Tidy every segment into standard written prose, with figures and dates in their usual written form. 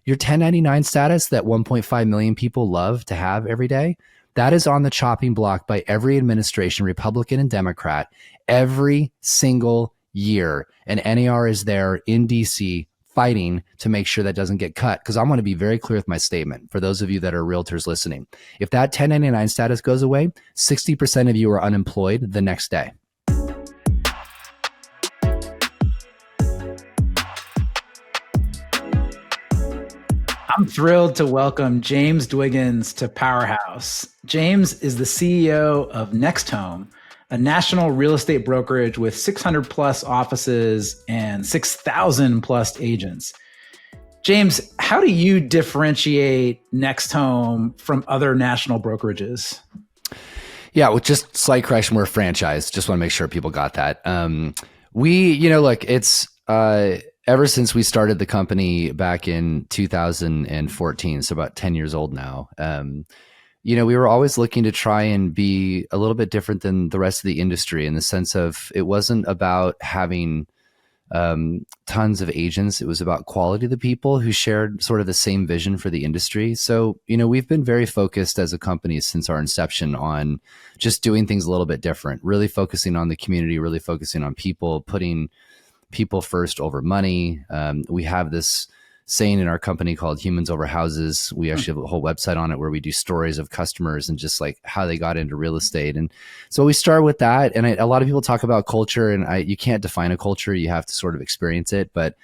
your 1099 status that 1.5 million people love to have every day, that is on the chopping block by every administration, Republican and Democrat, every single year. And NAR is there in DC fighting to make sure that doesn't get cut. Because I want to be very clear with my statement for those of you that are realtors listening. If that 1099 status goes away, 60% of you are unemployed the next day. I'm thrilled to welcome James Dwiggins to Powerhouse. James is the CEO of NextHome, a national real estate brokerage with 600 plus offices and 6,000 plus agents. James, how do you differentiate NextHome from other national brokerages? Yeah, well, just slight correction, we're a franchise. Just want to make sure people got that. Look, it's ever since we started the company back in 2014, so about 10 years old now, we were always looking to try and be a little bit different than the rest of the industry in the sense of it wasn't about having tons of agents. It was about quality of the people who shared sort of the same vision for the industry. So, we've been very focused as a company since our inception on just doing things a little bit different, really focusing on the community, really focusing on people, putting people first over money. We have this saying in our company called humans over houses. We actually have a whole website on it where we do stories of customers and just like how they got into real estate. And so we start with that. And a lot of people talk about culture, and you can't define a culture. You have to sort of experience it. But,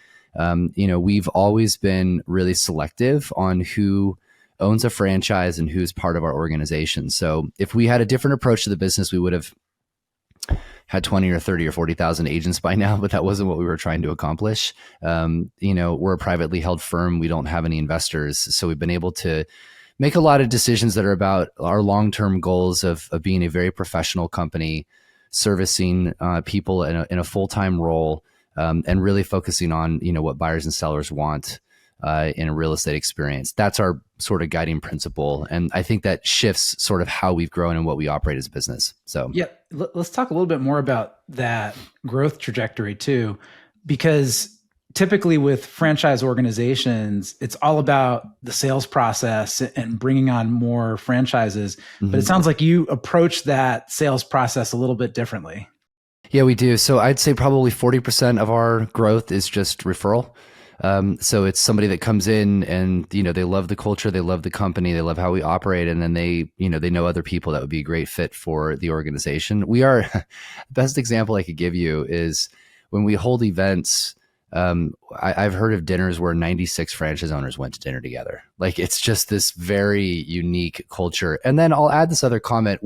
we've always been really selective on who owns a franchise and who's part of our organization. So if we had a different approach to the business, we would have had 20 or 30 or 40,000 agents by now, but that wasn't what we were trying to accomplish. We're a privately held firm. We don't have any investors. So we've been able to make a lot of decisions that are about our long-term goals of being a very professional company, servicing people in a full-time role, and really focusing on, what buyers and sellers want in a real estate experience. That's our sort of guiding principle. And I think that shifts sort of how we've grown and what we operate as a business. So yeah, let's talk a little bit more about that growth trajectory too, because typically with franchise organizations, it's all about the sales process and bringing on more franchises. Mm-hmm. But it sounds like you approach that sales process a little bit differently. Yeah, we do. So I'd say probably 40% of our growth is just referral. So it's somebody that comes in and, they love the culture, they love the company, they love how we operate. And then they know other people that would be a great fit for the organization. We are, the best example I could give you is when we hold events. I've heard of dinners where 96 franchise owners went to dinner together. Like, it's just this very unique culture. And then I'll add this other comment.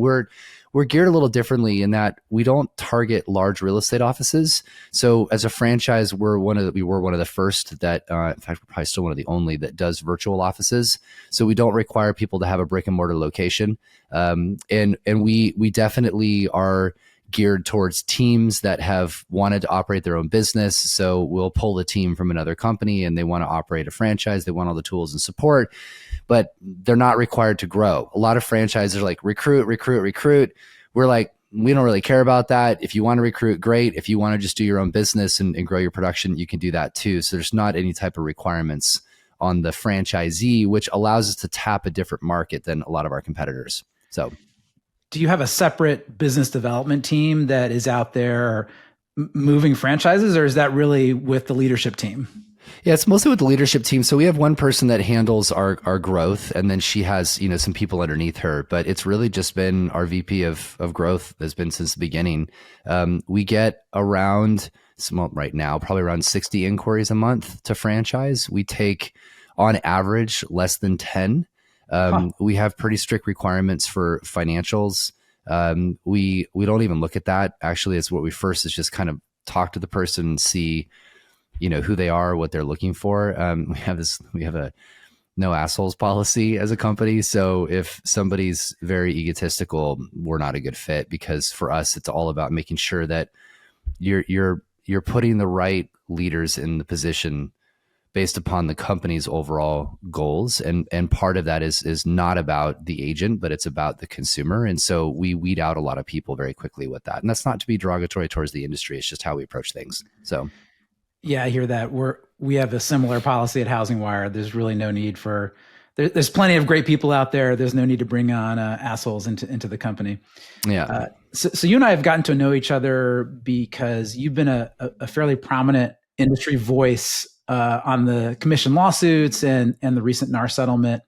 We're geared a little differently in that we don't target large real estate offices. So as a franchise, we were one of the first that, in fact, we're probably still one of the only that does virtual offices. So we don't require people to have a brick and mortar location. And we definitely are geared towards teams that have wanted to operate their own business. So we'll pull a team from another company and they want to operate a franchise. They want all the tools and support, but they're not required to grow. A lot of franchises are like recruit. We're like, we don't really care about that. If you want to recruit, great. If you want to just do your own business and grow your production, you can do that too. So there's not any type of requirements on the franchisee, which allows us to tap a different market than a lot of our competitors. So do you have a separate business development team that is out there moving franchises, or is that really with the leadership team? Yeah, it's mostly with the leadership team. So we have one person that handles our growth, and then she has, some people underneath her, but it's really just been our VP of growth has been since the beginning. We get around, right now, probably around 60 inquiries a month to franchise. We take on average less than 10. We have pretty strict requirements for financials. We don't even look at that. Actually, it's what we first is just kind of talk to the person and see, who they are, what they're looking for. We have a no assholes policy as a company. So if somebody's very egotistical, we're not a good fit, because for us, it's all about making sure that you're putting the right leaders in the position based upon the company's overall goals. And part of that is not about the agent, but it's about the consumer. And so we weed out a lot of people very quickly with that. And that's not to be derogatory towards the industry. It's just how we approach things. So yeah, I hear that. we have a similar policy at HousingWire. There's really no need for there's plenty of great people out there. There's no need to bring on assholes into the company. Yeah. So you and I have gotten to know each other because you've been a fairly prominent industry voice on the commission lawsuits and the recent NAR settlement.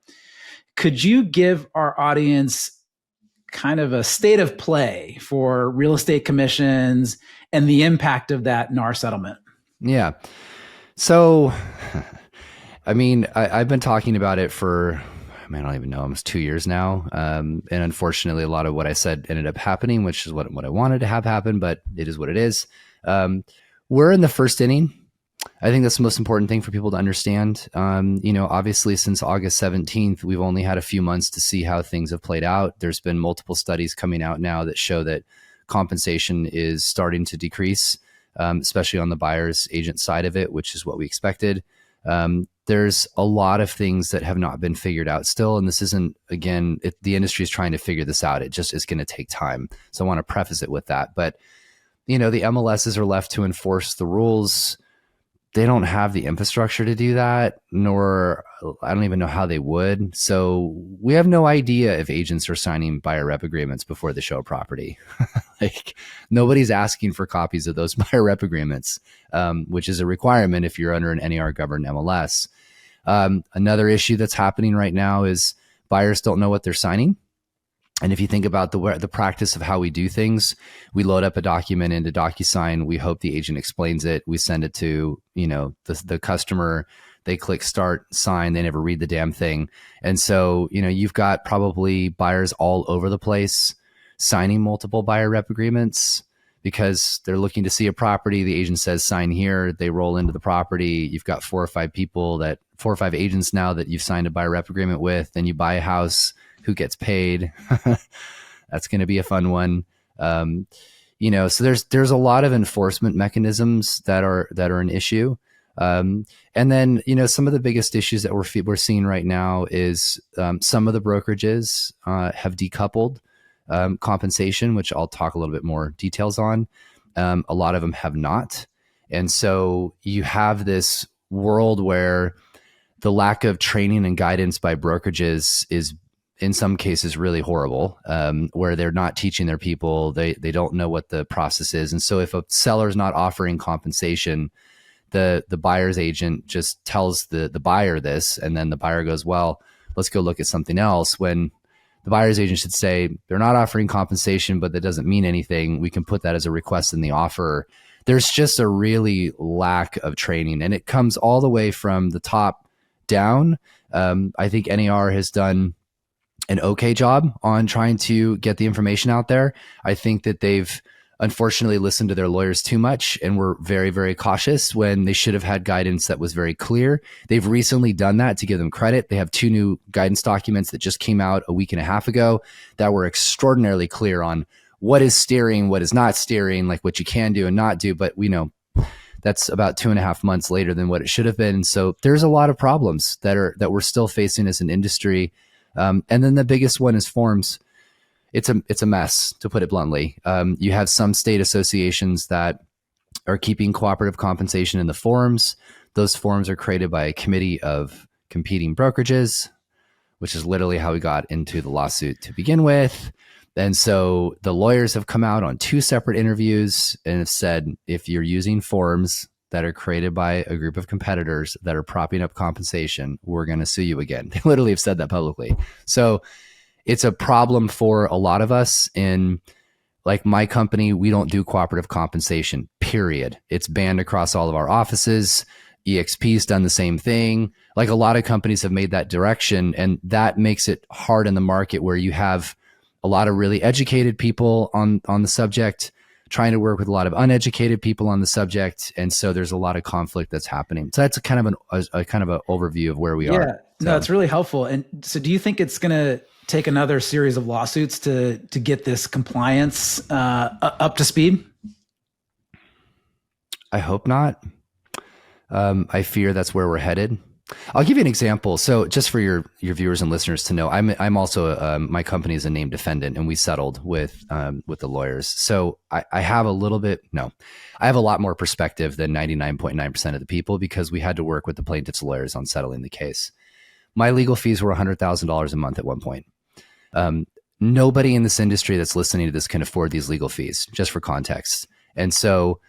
Could you give our audience kind of a state of play for real estate commissions and the impact of that NAR settlement? Yeah. So, I mean, I've been talking about it for, I don't even know, almost 2 years now. And unfortunately, a lot of what I said ended up happening, which is what I wanted to have happen, but it is what it is. We're in the first inning. I think that's the most important thing for people to understand. Obviously, since August 17th, we've only had a few months to see how things have played out. There's been multiple studies coming out now that show that compensation is starting to decrease, especially on the buyer's agent side of it, which is what we expected. There's a lot of things that have not been figured out still. And this isn't, again, the industry is trying to figure this out. It just is going to take time. So I want to preface it with that. But, the MLSs are left to enforce the rules. They don't have the infrastructure to do that, nor I don't even know how they would. So we have no idea if agents are signing buyer rep agreements before they show a property. Like, nobody's asking for copies of those buyer rep agreements, which is a requirement if you're under an NAR governed MLS. Another issue that's happening right now is buyers don't know what they're signing. And if you think about the practice of how we do things, we load up a document into DocuSign. We hope the agent explains it. We send it to, the customer. They click start, sign. They never read the damn thing. And so, you've got probably buyers all over the place signing multiple buyer rep agreements because they're looking to see a property. The agent says, sign here. They roll into the property. You've got 4 or 5 agents now that you've signed a buyer rep agreement with. Then you buy a house. Who gets paid? That's going to be a fun one. So there's a lot of enforcement mechanisms that are an issue. And then, some of the biggest issues that we're seeing right now is some of the brokerages have decoupled compensation, which I'll talk a little bit more details on. A lot of them have not. And so you have this world where the lack of training and guidance by brokerages is in some cases really horrible, where they're not teaching their people. They don't know what the process is. And so if a seller's not offering compensation, the buyer's agent just tells the buyer this, and then the buyer goes, well, let's go look at something else, when the buyer's agent should say, they're not offering compensation, but that doesn't mean anything. We can put that as a request in the offer. There's just a really lack of training, and it comes all the way from the top down. I think NAR has done an okay job on trying to get the information out there. I think that they've unfortunately listened to their lawyers too much and were very, very cautious when they should have had guidance that was very clear. They've recently done that, to give them credit. They have 2 new guidance documents that just came out a week and a half ago that were extraordinarily clear on what is steering, what is not steering, like what you can do and not do. But we know that's about 2.5 months later than what it should have been. So there's a lot of problems that we're still facing as an industry. And then the biggest one is forms. It's a mess, to put it bluntly. You have some state associations that are keeping cooperative compensation in the forms. Those forms are created by a committee of competing brokerages, which is literally how we got into the lawsuit to begin with. And so the lawyers have come out on 2 separate interviews and have said, if you're using forms that are created by a group of competitors that are propping up compensation, we're going to sue you again. They literally have said that publicly. So it's a problem for a lot of us. In like my company, we don't do cooperative compensation, period. It's banned across all of our offices. EXP's done the same thing. Like, a lot of companies have made that direction, and that makes it hard in the market where you have a lot of really educated people on the subject trying to work with a lot of uneducated people on the subject. And so there's a lot of conflict that's happening. So that's a kind of an overview of where we are. Yeah, no, it's really helpful. And so do you think it's going to take another series of lawsuits to get this compliance up to speed? I hope not. I fear that's where we're headed. I'll give you an example. So, just for your viewers and listeners to know, I'm also my company is a named defendant, and we settled with the lawyers. So, I have a little bit no, I have a lot more perspective than 99.9% of the people because we had to work with the plaintiff's lawyers on settling the case. My legal fees were $100,000 a month at one point. Nobody in this industry that's listening to this can afford these legal fees, just for context. And so,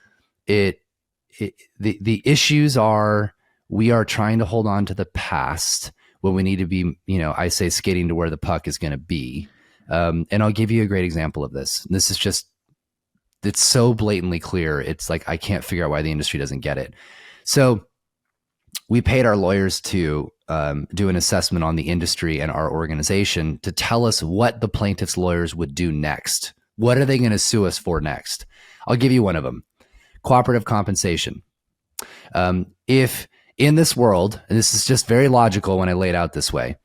the issues are we are trying to hold on to the past when we need to be, I say skating to where the puck is going to be. And I'll give you a great example of this. This is just, it's so blatantly clear. It's like, I can't figure out why the industry doesn't get it. So we paid our lawyers to do an assessment on the industry and our organization to tell us what the plaintiff's lawyers would do next. What are they going to sue us for next? I'll give you one of them. Cooperative compensation. If in this world, and this is just very logical when I lay it out this way,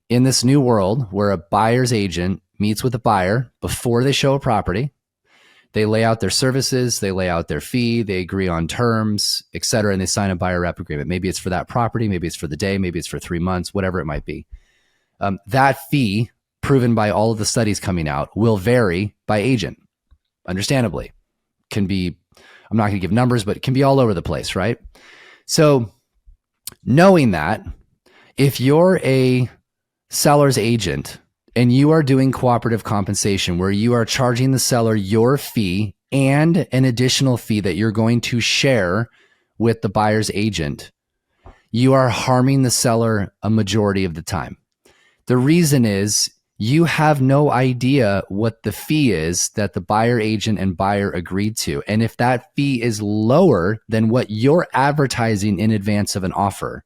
in this new world where a buyer's agent meets with a buyer before they show a property, they lay out their services, they lay out their fee, they agree on terms, et cetera, and they sign a buyer rep agreement. Maybe it's for that property, maybe it's for the day, maybe it's for 3 months, whatever it might be. That fee, proven by all of the studies coming out, will vary by agent. Understandably, can be, I'm not going to give numbers, but it can be all over the place, right? So knowing that, if you're a seller's agent and you are doing cooperative compensation where you are charging the seller your fee and an additional fee that you're going to share with the buyer's agent, you are harming the seller a majority of the time. The reason is you have no idea what the fee is that the buyer agent and buyer agreed to. And if that fee is lower than what you're advertising in advance of an offer,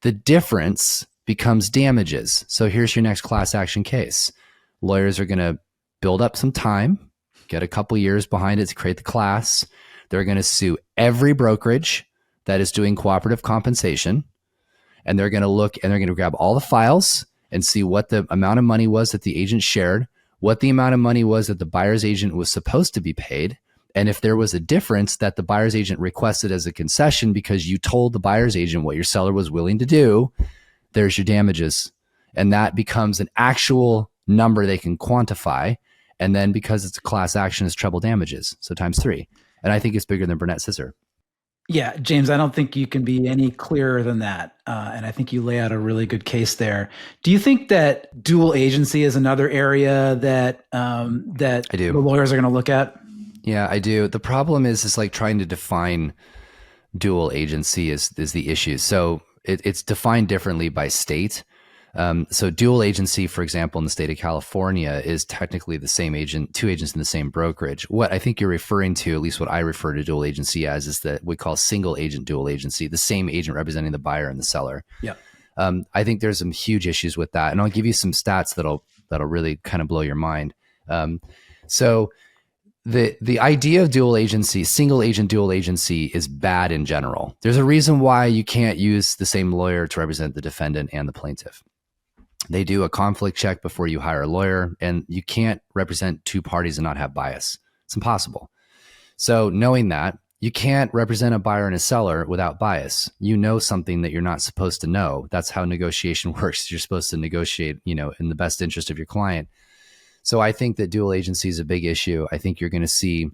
the difference becomes damages. So here's your next class action case. Lawyers are going to build up some time, get a couple years behind it to create the class. They're going to sue every brokerage that is doing cooperative compensation. And they're going to look and they're going to grab all the files and see what the amount of money was that the agent shared, what the amount of money was that the buyer's agent was supposed to be paid. And if there was a difference that the buyer's agent requested as a concession because you told the buyer's agent what your seller was willing to do, there's your damages. And that becomes an actual number they can quantify. And then because it's a class action, it's treble damages. So times 3. And I think it's bigger than Burnett Scissor. Yeah, James, I don't think you can be any clearer than that. And I think you lay out a really good case there. Do you think that dual agency is another area that that I do. the lawyers are going to look at? Yeah, I do. The problem is like trying to define dual agency is the issue. So it's defined differently by state. So dual agency, for example, in the state of California is technically the same agent, 2 agents in the same brokerage. What I think you're referring to, at least what I refer to dual agency as, is that we call single agent dual agency, the same agent representing the buyer and the seller. Yeah. I think there's some huge issues with that. And I'll give you some stats that'll really kind of blow your mind. So the idea of dual agency, single agent dual agency, is bad in general. There's a reason why you can't use the same lawyer to represent the defendant and the plaintiff. They do a conflict check before you hire a lawyer, and you can't represent 2 parties and not have bias. It's impossible. So knowing that, you can't represent a buyer and a seller without bias. You know something that you're not supposed to know. That's how negotiation works. You're supposed to negotiate, in the best interest of your client. So I think that dual agency is a big issue. I think you're going to see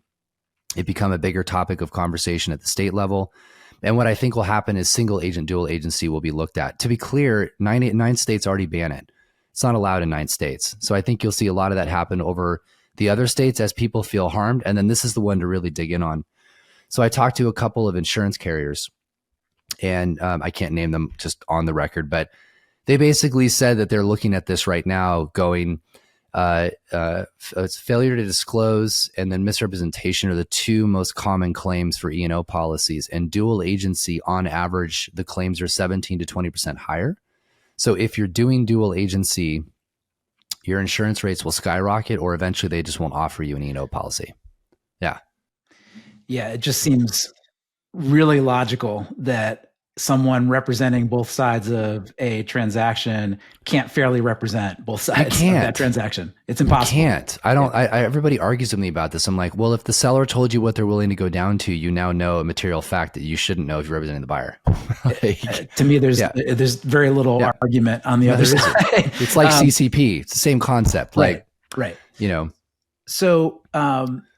it become a bigger topic of conversation at the state level. And what I think will happen is single agent dual agency will be looked at. To be clear, 9 states already ban it. It's not allowed in 9 states. So I think you'll see a lot of that happen over the other states as people feel harmed. And then this is the one to really dig in on. So I talked to a couple of insurance carriers, and I can't name them just on the record, but they basically said that they're looking at this right now going, it's failure to disclose and then misrepresentation are the 2 most common claims for E&O policies, and dual agency, on average, the claims are 17 to 20% higher. So if you're doing dual agency, your insurance rates will skyrocket, or eventually they just won't offer you an E&O policy. Yeah. Yeah, it just seems really logical that someone representing both sides of a transaction can't fairly represent both sides of that can't. transaction. It's You impossible. can't. I don't. Everybody argues with me about this. I'm like, well, if the seller told you what they're willing to go down to, you now know a material fact that you shouldn't know if you're representing the buyer. Like, To me, there's yeah. very little Yeah. argument on the No, other there isn't. side. It's like CCP. It's the same concept. Like, Right. you know, So,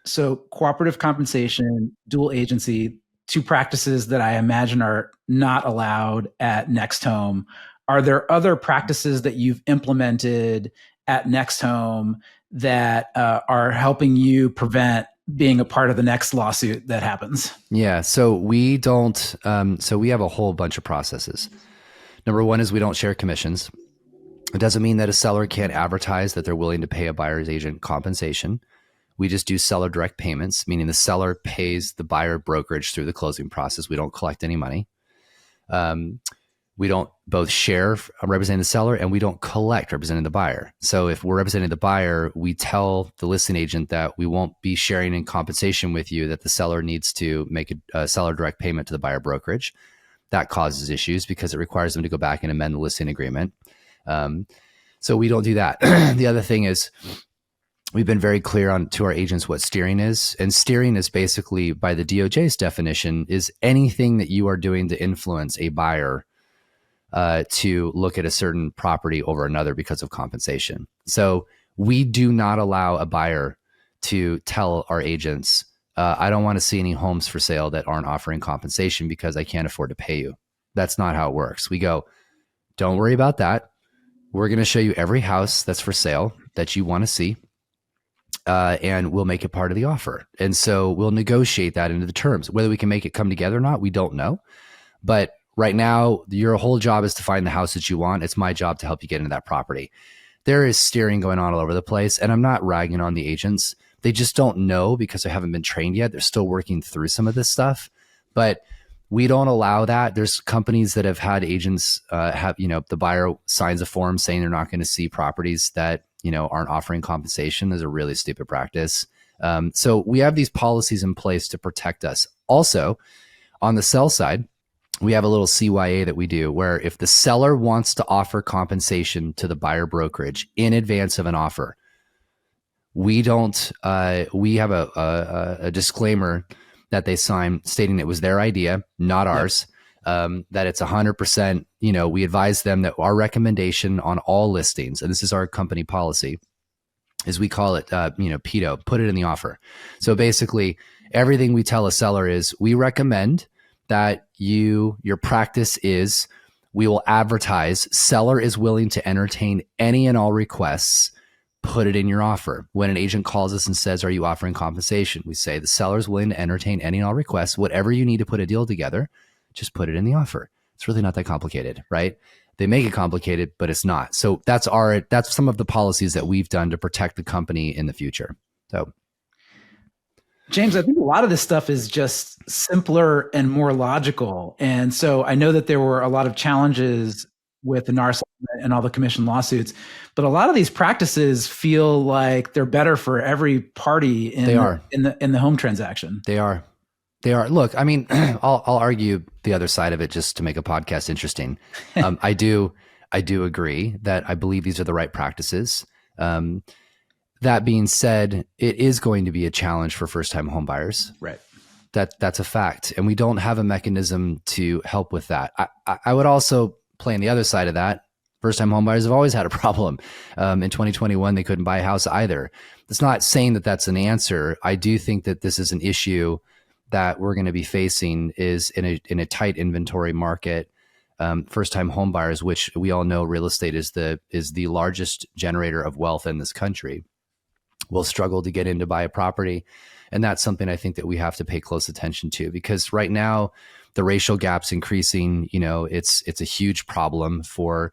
so cooperative compensation, dual agency, two practices that I imagine are not allowed at NextHome. Are there other practices that you've implemented at NextHome that are helping you prevent being a part of the next lawsuit that happens? yeah. So we don't. So we have a whole bunch of processes. Number one is we don't share commissions. It doesn't mean that a seller can't advertise that they're willing to pay a buyer's agent compensation. We just do seller direct payments, meaning the seller pays the buyer brokerage through the closing process. We don't collect any money. We don't both share representing the seller and we don't collect representing the buyer. So if we're representing the buyer, we tell the listing agent that we won't be sharing in compensation with you, that the seller needs to make a seller direct payment to the buyer brokerage. That causes issues because it requires them to go back and amend the listing agreement. So we don't do that. The other thing is we've been very clear to our agents what steering is. And steering is basically, by the DOJ's definition, is anything that you are doing to influence a buyer to look at a certain property over another because of compensation. So we do not allow a buyer to tell our agents, I don't want to see any homes for sale that aren't offering compensation because I can't afford to pay you. That's not how it works. We go, don't worry about that. We're going to show you every house that's for sale that you want to see. And we'll make it part of the offer. And so we'll negotiate that into the terms. Whether we can make it come together or not, we don't know. But right now, your whole job is to find the house that you want. It's my job to help you get into that property. There is steering going on all over the place. And I'm not ragging on the agents. They just don't know because they haven't been trained yet. They're still working through some of this stuff. But we don't allow that. There's companies that have had agents the buyer signs a form saying they're not going to see properties that aren't offering compensation. Is a really stupid practice. So we have these policies in place to protect us. Also, on the sell side, we have a little CYA that we do where if the seller wants to offer compensation to the buyer brokerage in advance of an offer, we don't. We have a disclaimer that they sign stating it was their idea, not ours. That it's 100%, we advise them that our recommendation on all listings, and this is our company policy, is we call it, PITO, put it in the offer. So basically everything we tell a seller is we recommend that your practice is we will advertise seller is willing to entertain any and all requests. Put it in your offer. When an agent calls us and says, are you offering compensation? We say the seller is willing to entertain any and all requests. Whatever you need to put a deal together, just put it in the offer. It's really not that complicated, right? They make it complicated, but it's not. So that's some of the policies that we've done to protect the company in the future. So, James, I think a lot of this stuff is just simpler and more logical. And so I know that there were a lot of challenges with the NAR and all the commission lawsuits, but a lot of these practices feel like they're better for every party in the home transaction. They are. Look, I mean, I'll argue the other side of it just to make a podcast interesting. I do agree that I believe these are the right practices. That being said, it is going to be a challenge for first-time home buyers. Right. That's a fact, and we don't have a mechanism to help with that. I would also play on the other side of that. First-time home buyers have always had a problem. In 2021, they couldn't buy a house either. It's not saying that that's an answer. I do think that this is an issue that we're going to be facing is in a tight inventory market. First-time home buyers, which we all know real estate is the largest generator of wealth in this country, will struggle to get in to buy a property. And that's something I think that we have to pay close attention to, because right now the racial gap's increasing. It's a huge problem for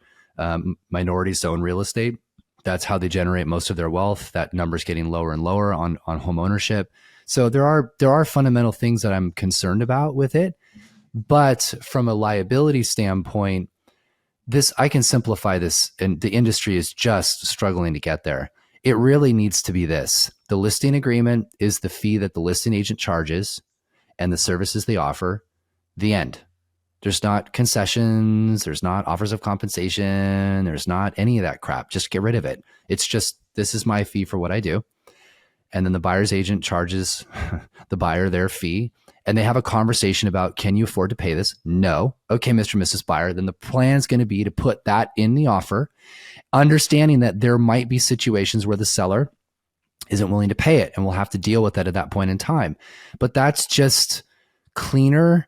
minorities to own real estate. That's how they generate most of their wealth. That number's getting lower and lower on home ownership. So there are fundamental things that I'm concerned about with it. But from a liability standpoint, I can simplify this, and the industry is just struggling to get there. It really needs to be this. The listing agreement is the fee that the listing agent charges and the services they offer, the end. There's not concessions. There's not offers of compensation. There's not any of that crap. Just get rid of it. It's just, this is my fee for what I do. And then the buyer's agent charges the buyer their fee. And they have a conversation about, can you afford to pay this? No. Okay, Mr. and Mrs. Buyer. Then the plan is going to be to put that in the offer, understanding that there might be situations where the seller isn't willing to pay it, and we'll have to deal with that at that point in time. But that's just cleaner.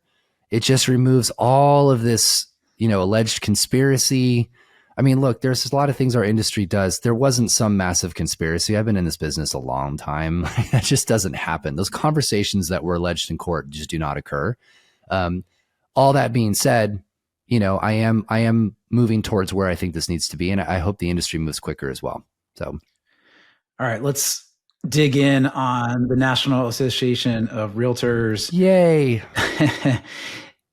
It just removes all of this, alleged conspiracy. I mean, look, there's a lot of things our industry does. There wasn't some massive conspiracy. I've been in this business a long time. That just doesn't happen. Those conversations that were alleged in court just do not occur. All that being said, I am moving towards where I think this needs to be, and I hope the industry moves quicker as well. So, all right, let's dig in on the National Association of Realtors. Yay.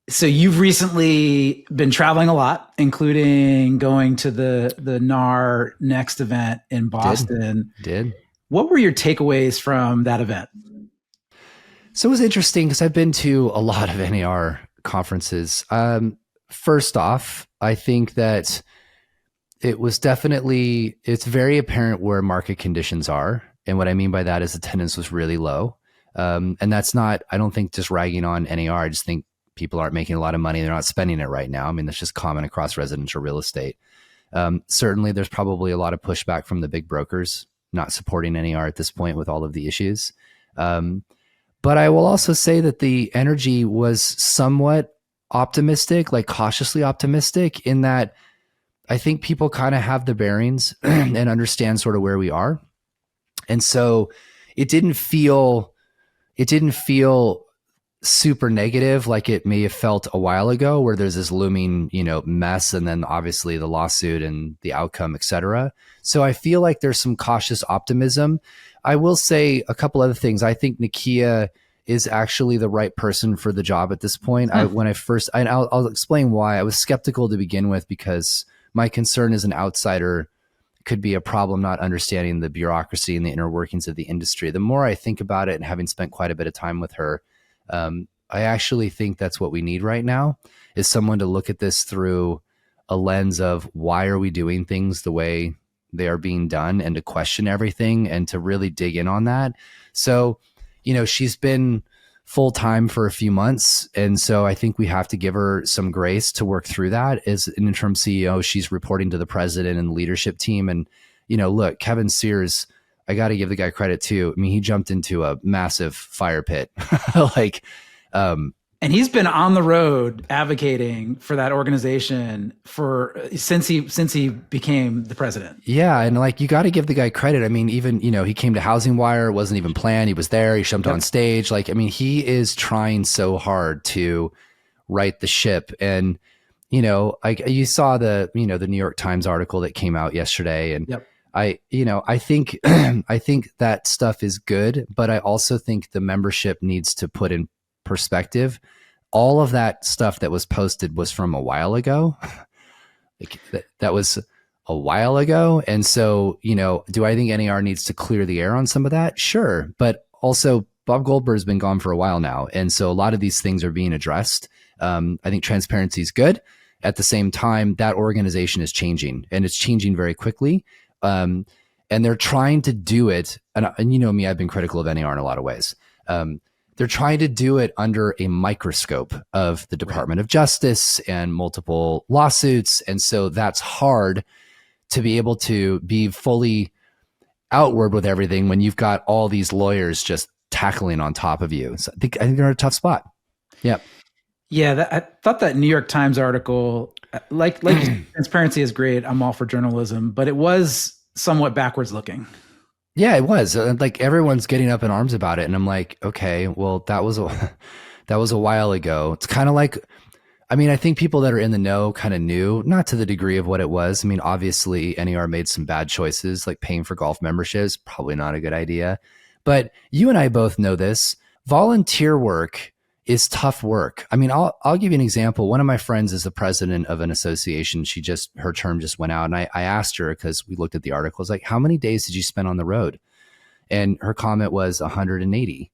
So you've recently been traveling a lot, including going to the NAR Next event in Boston. Did. What were your takeaways from that event? So it was interesting because I've been to a lot of NAR conferences. First off, I think that it's very apparent where market conditions are. And what I mean by that is attendance was really low. And that's not, I don't think, just ragging on NAR. I just think people aren't making a lot of money. They're not spending it right now. I mean, that's just common across residential real estate. Certainly, there's probably a lot of pushback from the big brokers not supporting NAR at this point with all of the issues. But I will also say that the energy was somewhat optimistic, like cautiously optimistic, in that I think people kind of have the bearings and understand sort of where we are. And so it didn't feel super negative like it may have felt a while ago, where there's this looming, mess, and then obviously the lawsuit and the outcome, et cetera. So I feel like there's some cautious optimism. I will say a couple other things. I think Nakia is actually the right person for the job at this point. I'll explain why. I was skeptical to begin with because my concern as an outsider could be a problem not understanding the bureaucracy and the inner workings of the industry. The more I think about it, and having spent quite a bit of time with her, I actually think that's what we need right now, is someone to look at this through a lens of why are we doing things the way they are being done, and to question everything and to really dig in on that. So, she's been full-time for a few months. And so I think we have to give her some grace to work through that. As an interim CEO, she's reporting to the president and the leadership team. And, look, Kevin Sears, I got to give the guy credit too. I mean, he jumped into a massive fire pit. And he's been on the road advocating for that organization since he became the president. Yeah, and you got to give the guy credit. I mean, even he came to HousingWire, it wasn't even planned. He was there. He jumped on stage. He is trying so hard to right the ship. And you saw the the New York Times article that came out yesterday, and I think I think that stuff is good, but I also think the membership needs to put in perspective. All of that stuff that was posted was from a while ago. That was a while ago. And so, do I think NAR needs to clear the air on some of that? Sure. But also Bob Goldberg's been gone for a while now. And so a lot of these things are being addressed. I think transparency is good. At the same time, that organization is changing, and it's changing very quickly. And they're trying to do it. And me, I've been critical of NAR in a lot of ways. They're trying to do it under a microscope of the Department of Justice and multiple lawsuits. And so that's hard to be able to be fully outward with everything when you've got all these lawyers just tackling on top of you. So I think they're in a tough spot. Yeah. Yeah. I thought that New York Times article, like transparency is great. I'm all for journalism, but it was somewhat backwards looking. Yeah, it was. Everyone's getting up in arms about it. And I'm like, okay, well, that was a while ago. It's kind of I think people that are in the know kind of knew, not to the degree of what it was. I mean, obviously NAR made some bad choices, like paying for golf memberships, probably not a good idea. But you and I both know this. Volunteer work is tough work. I mean, I'll give you an example. One of my friends is the president of an association. Her term just went out, and I asked her, because we looked at the articles, how many days did you spend on the road? And her comment was 180.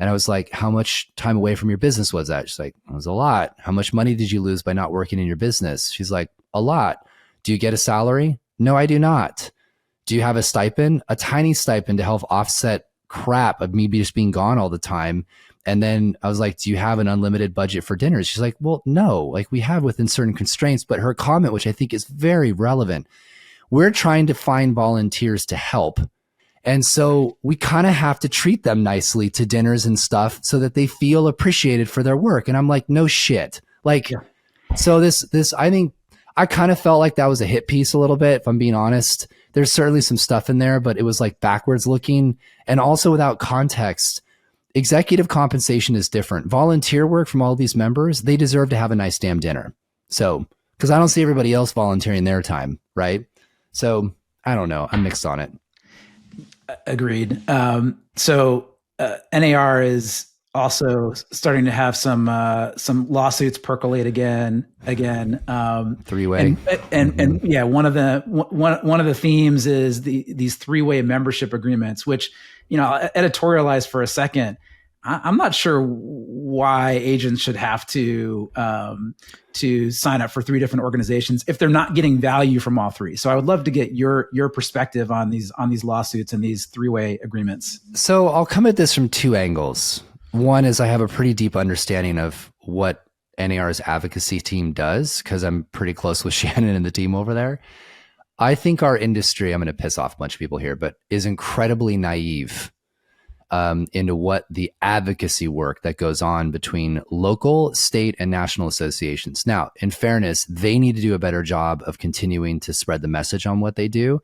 And I was like, how much time away from your business was that? She's like, it was a lot. How much money did you lose by not working in your business? She's like, a lot. Do you get a salary? No, I do not. Do you have a stipend? A tiny stipend to help offset crap of me just being gone all the time. And then I was like, do you have an unlimited budget for dinners? She's like, well, no, like we have within certain constraints. But her comment, which I think is very relevant, we're trying to find volunteers to help. And so we kind of have to treat them nicely to dinners and stuff so that they feel appreciated for their work. And I'm like, no shit. Like, so this, I think I kind of felt like that was a hit piece a little bit, if I'm being honest. There's certainly some stuff in there, but it was like backwards looking and also without context. Executive compensation is different. Volunteer work from all these members, they deserve to have a nice damn dinner. So, because I don't see everybody else volunteering their time, right? So, I don't know. I'm mixed on it. Agreed. NAR is also starting to have some lawsuits percolate again. Three-way. And yeah, one of the themes is these three-way membership agreements, which, editorialize for a second. I'm not sure why agents should have to sign up for three different organizations if they're not getting value from all three. So I would love to get your perspective on these lawsuits and these three-way agreements. So I'll come at this from two angles. One is I have a pretty deep understanding of what NAR's advocacy team does because I'm pretty close with Shannon and the team over there. I think our industry, I'm going to piss off a bunch of people here, but is incredibly naive into what the advocacy work that goes on between local, state, and national associations. Now, in fairness, they need to do a better job of continuing to spread the message on what they do,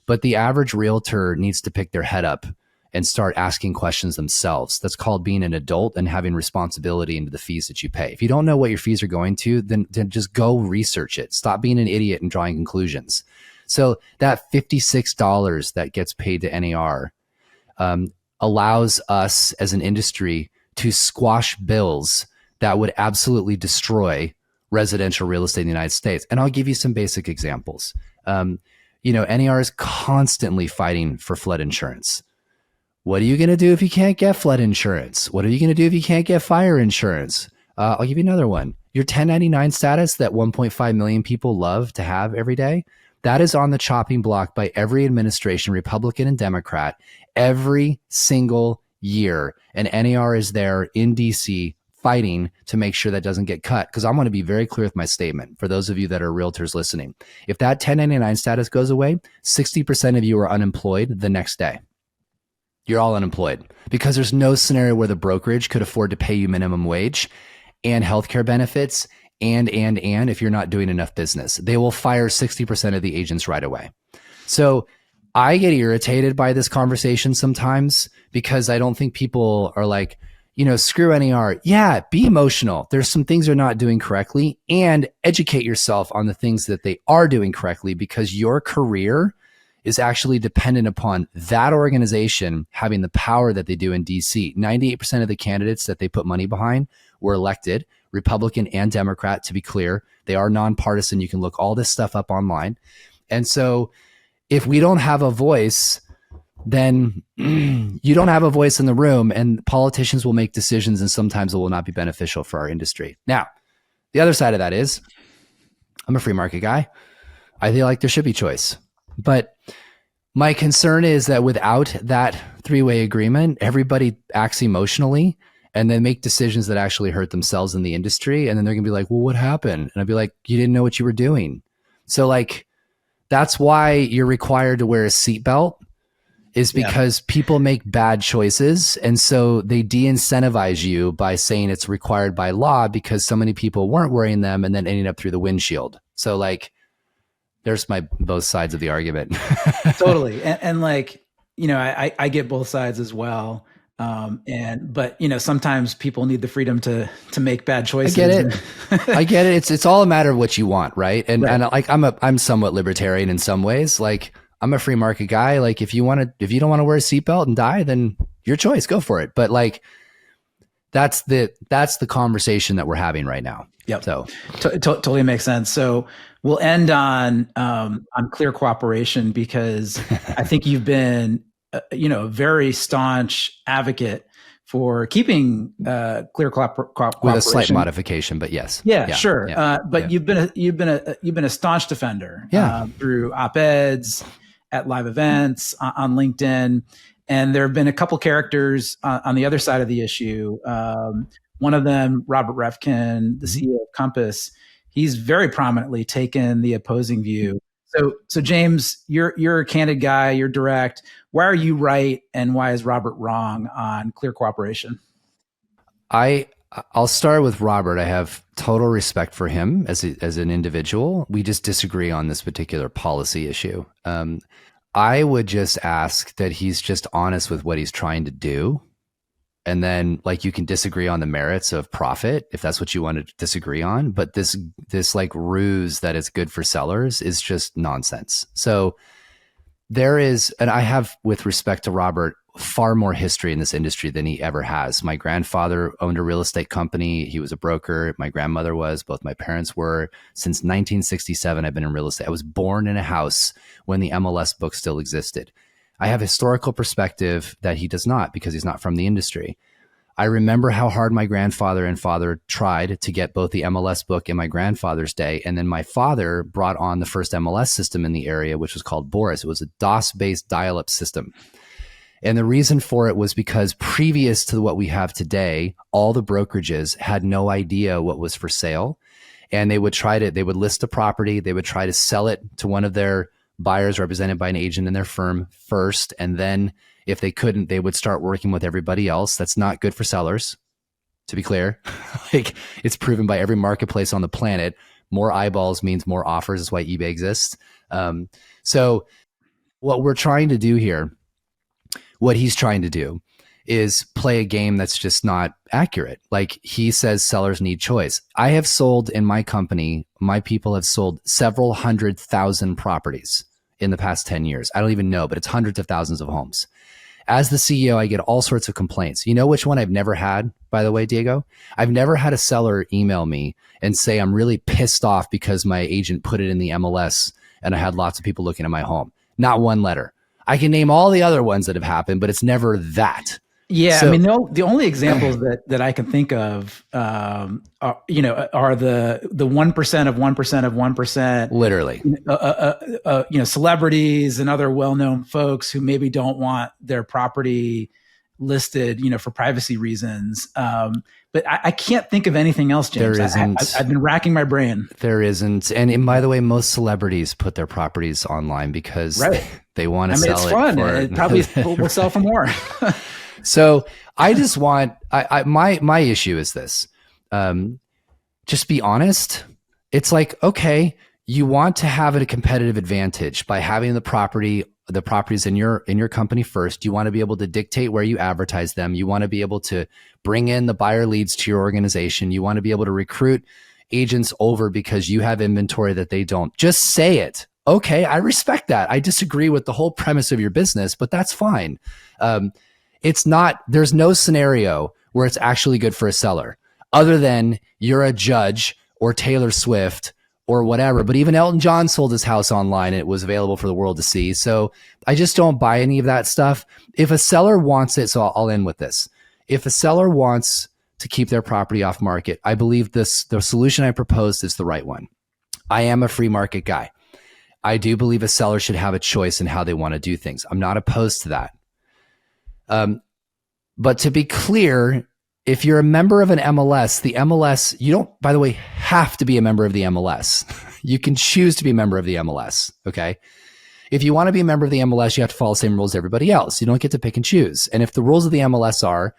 but the average realtor needs to pick their head up and start asking questions themselves. That's called being an adult and having responsibility into the fees that you pay. If you don't know what your fees are going to, then just go research it. Stop being an idiot and drawing conclusions. So that $56 that gets paid to NAR allows us as an industry to squash bills that would absolutely destroy residential real estate in the United States. And I'll give you some basic examples. NAR is constantly fighting for flood insurance. What are you going to do if you can't get flood insurance? What are you going to do if you can't get fire insurance? I'll give you another one. Your 1099 status that 1.5 million people love to have every day, that is on the chopping block by every administration, Republican and Democrat, every single year. And NAR is there in DC fighting to make sure that doesn't get cut. Because I want to be very clear with my statement for those of you that are realtors listening. If that 1099 status goes away, 60% of you are unemployed the next day. You're all unemployed because there's no scenario where the brokerage could afford to pay you minimum wage and healthcare benefits and if you're not doing enough business. They will fire 60% of the agents right away. So I get irritated by this conversation sometimes because I don't think people are like, screw NAR. Yeah, be emotional. There's some things they're not doing correctly and educate yourself on the things that they are doing correctly because your career is actually dependent upon that organization having the power that they do in DC. 98% of the candidates that they put money behind were elected, Republican and Democrat, to be clear. They are nonpartisan. You can look all this stuff up online. And so if we don't have a voice, then you don't have a voice in the room and politicians will make decisions and sometimes it will not be beneficial for our industry. Now, the other side of that is I'm a free market guy. I feel like there should be choice. But my concern is that without that three-way agreement, everybody acts emotionally and then make decisions that actually hurt themselves in the industry. And then they're going to be like, well, what happened? And I'd be like, you didn't know what you were doing. So that's why you're required to wear a seatbelt is because people make bad choices. And so they de-incentivize you by saying it's required by law because so many people weren't wearing them and then ending up through the windshield. So there's both sides of the argument. Totally. And I get both sides as well. But sometimes people need the freedom to make bad choices. I get it. It's all a matter of what you want. Right. And I'm somewhat libertarian in some ways. I'm a free market guy. If you don't want to wear a seatbelt and die, then your choice, go for it. But that's the conversation that we're having right now. Yep. So totally makes sense. So we'll end on clear cooperation because I think you've been, a very staunch advocate for keeping clear cooperation with a slight modification, but yes. Yeah, sure. But you've been a staunch defender through op-eds at live events on LinkedIn, and there have been a couple characters on the other side of the issue. One of them, Robert Refkin, the CEO of Compass, he's very prominently taken the opposing view. So James, you're a candid guy. You're direct. Why are you right, and why is Robert wrong on clear cooperation? I'll start with Robert. I have total respect for him as an individual. We just disagree on this particular policy issue. I would just ask that he's just honest with what he's trying to do. And then like you can disagree on the merits of profit if that's what you want to disagree on. But this like ruse that is good for sellers is just nonsense. So there is, and I have, with respect to Robert, far more history in this industry than he ever has. My grandfather owned a real estate company. He was a broker. My grandmother was. Both my parents were. Since 1967, I've been in real estate. I was born in a house when the MLS book still existed. I have historical perspective that he does not, because he's not from the industry. I remember how hard my grandfather and father tried to get both the MLS book in my grandfather's day. And then my father brought on the first MLS system in the area, which was called Boris. It was a DOS-based dial-up system. And the reason for it was because previous to what we have today, all the brokerages had no idea what was for sale. And they would list a property. They would try to sell it to one of their buyers represented by an agent in their firm first. And then if they couldn't, they would start working with everybody else. That's not good for sellers, to be clear. Like, it's proven by every marketplace on the planet. More eyeballs means more offers. That's why eBay exists. So what we're trying to do here, what he's trying to do, is play a game that's just not accurate. Like, he says sellers need choice. I have sold in my company, my people have sold several 100,000 properties in the past 10 years. I don't even know, but it's hundreds of thousands of homes. As the CEO, I get all sorts of complaints. You know which one I've never had, by the way, Diego? I've never had a seller email me and say, I'm really pissed off because my agent put it in the MLS and I had lots of people looking at my home. Not one letter. I can name all the other ones that have happened, but it's never that. Yeah, so, I mean, the only examples that I can think of, are the 1% of 1% of 1%. Literally. Celebrities and other well-known folks who maybe don't want their property listed, for privacy reasons. But I can't think of anything else, James. There isn't. I've been racking my brain. There isn't. And by the way, most celebrities put their properties online because they want to sell it. It's fun. It probably will sell for more. So I just want, my issue is this, just be honest. It's like, okay, you want to have a competitive advantage by having the properties in your company first. You want to be able to dictate where you advertise them. You want to be able to bring in the buyer leads to your organization. You want to be able to recruit agents over because you have inventory that they don't. Just say it. Okay, I respect that. I disagree with the whole premise of your business, but that's fine. There's no scenario where it's actually good for a seller other than you're a judge or Taylor Swift or whatever. But even Elton John sold his house online and it was available for the world to see. So I just don't buy any of that stuff. If a seller wants it, so I'll end with this. If a seller wants to keep their property off market, I believe the solution I proposed is the right one. I am a free market guy. I do believe a seller should have a choice in how they want to do things. I'm not opposed to that. But to be clear, if you're a member of an MLS, the MLS, you don't, by the way, have to be a member of the MLS. You can choose to be a member of the MLS. Okay. If you want to be a member of the MLS, you have to follow the same rules as everybody else. You don't get to pick and choose. And if the rules of the MLS are,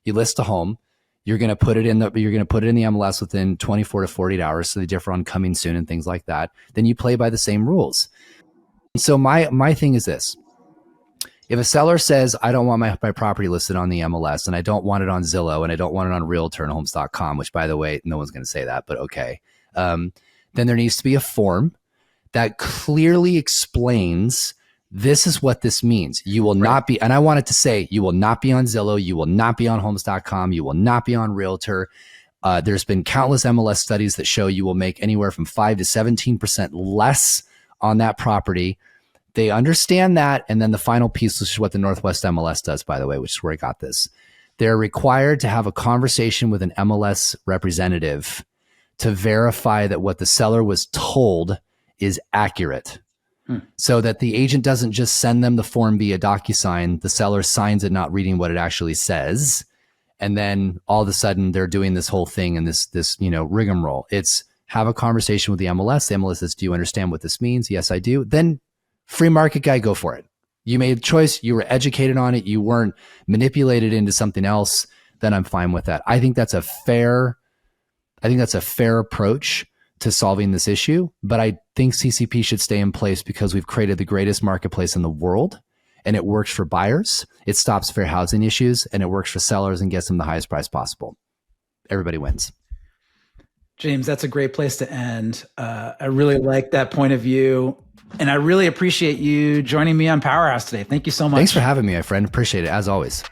you list a home, you're going to put it in the MLS within 24 to 48 hours. So they differ on coming soon and things like that. Then you play by the same rules. So my thing is this. If a seller says, I don't want my property listed on the MLS and I don't want it on Zillow and I don't want it on Realtor and Homes.com, which by the way, no one's going to say that, but okay. Then there needs to be a form that clearly explains this is what this means. You will not be, and I wanted to say, you will not be on Zillow. You will not be on Homes.com. You will not be on Realtor. There's been countless MLS studies that show you will make anywhere from 5 to 17% less on that property. They understand that. And then the final piece, which is what the Northwest MLS does, by the way, which is where I got this. They're required to have a conversation with an MLS representative to verify that what the seller was told is accurate. So that the agent doesn't just send them the form via DocuSign, the seller signs it not reading what it actually says, and then all of a sudden they're doing this whole thing and this rigmarole. It's have a conversation with the MLS. The MLS says, do you understand what this means? Yes, I do. Then free market guy, go for it. You made a choice. You were educated on it. You weren't manipulated into something else. Then I'm fine with that. I think that's a fair approach to solving this issue. But I think CCP should stay in place because we've created the greatest marketplace in the world, and it works for buyers. It stops fair housing issues, and it works for sellers and gets them the highest price possible. Everybody wins. James, that's a great place to end. I really like that point of view. And I really appreciate you joining me on Powerhouse today. Thank you so much. Thanks for having me, my friend. Appreciate it, as always.